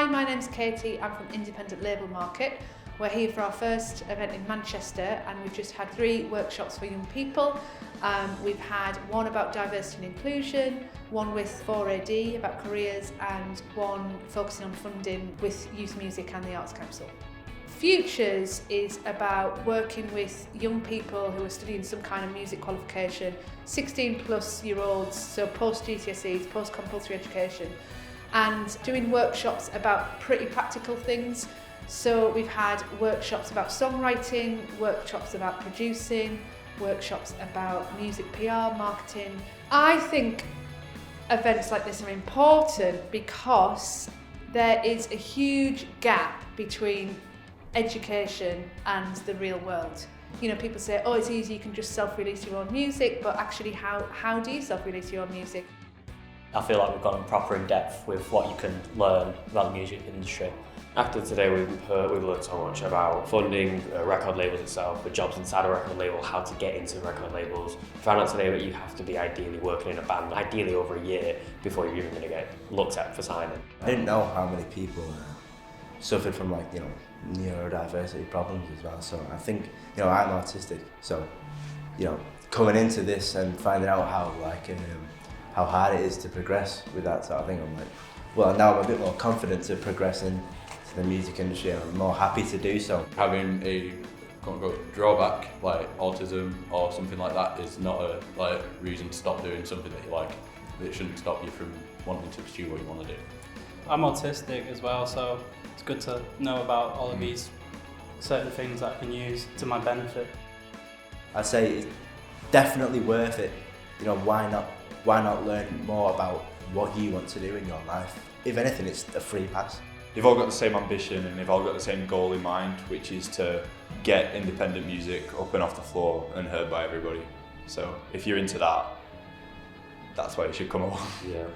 Hi, my name's Katie. I'm from Independent Label Market. We're here for our first event in Manchester, and we've just had 3 workshops for young people. We've had one about diversity and inclusion, one with 4AD about careers, and one focusing on funding with Youth Music and the Arts Council. Futures is about working with young people who are studying some kind of music qualification, 16-plus-year-olds, so post-GCSEs, post-compulsory education, and doing workshops about pretty practical things. So we've had workshops about songwriting, workshops about producing, workshops about music PR, marketing. I think events like this are important because there is a huge gap between education and the real world. You know, people say, oh, it's easy, you can just self-release your own music, but actually how do you self-release your own music? I feel like we've gone proper in depth with what you can learn about the music industry. After today, we've learned so much about funding, record labels itself, the jobs inside a record label, how to get into record labels. We found out today that you have to be ideally working in a band, ideally over a year, before you're even going to get looked at for signing. I didn't know how many people suffered from neurodiversity problems as well. So I think, I'm autistic. So, coming into this and finding out how hard it is to progress with that sort of thing, I'm like, well, now I'm a bit more confident to progress into the music industry, and I'm more happy to do so. Having a drawback like autism or something like that is not a reason to stop doing something that you like. It shouldn't stop you from wanting to pursue what you want to do. I'm autistic as well, so it's good to know about all of these certain things that I can use to my benefit. I'd say it's definitely worth it. Why not learn more about what you want to do in your life? If anything, it's a free pass. They've all got the same ambition and they've all got the same goal in mind, which is to get independent music up and off the floor and heard by everybody. So if you're into that, that's why you should come along. Yeah.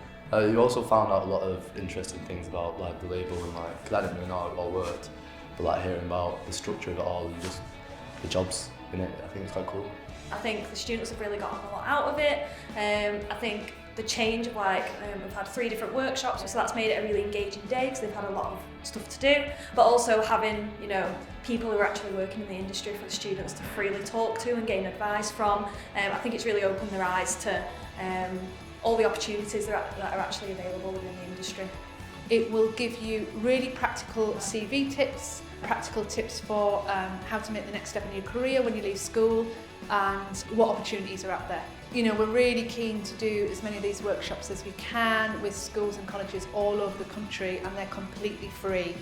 You also found out a lot of interesting things about the label and because I didn't really know how it all worked, but hearing about the structure of it all and just the jobs in it, I think it's quite cool. I think the students have really gotten a lot out of it. I think the change of we've had 3 different workshops, so that's made it a really engaging day because they've had a lot of stuff to do, but also having people who are actually working in the industry for the students to freely talk to and gain advice from. I think it's really opened their eyes to all the opportunities that are actually available within the industry. It will give you really practical CV tips, practical tips for how to make the next step in your career when you leave school, and what opportunities are out there. We're really keen to do as many of these workshops as we can with schools and colleges all over the country, and they're completely free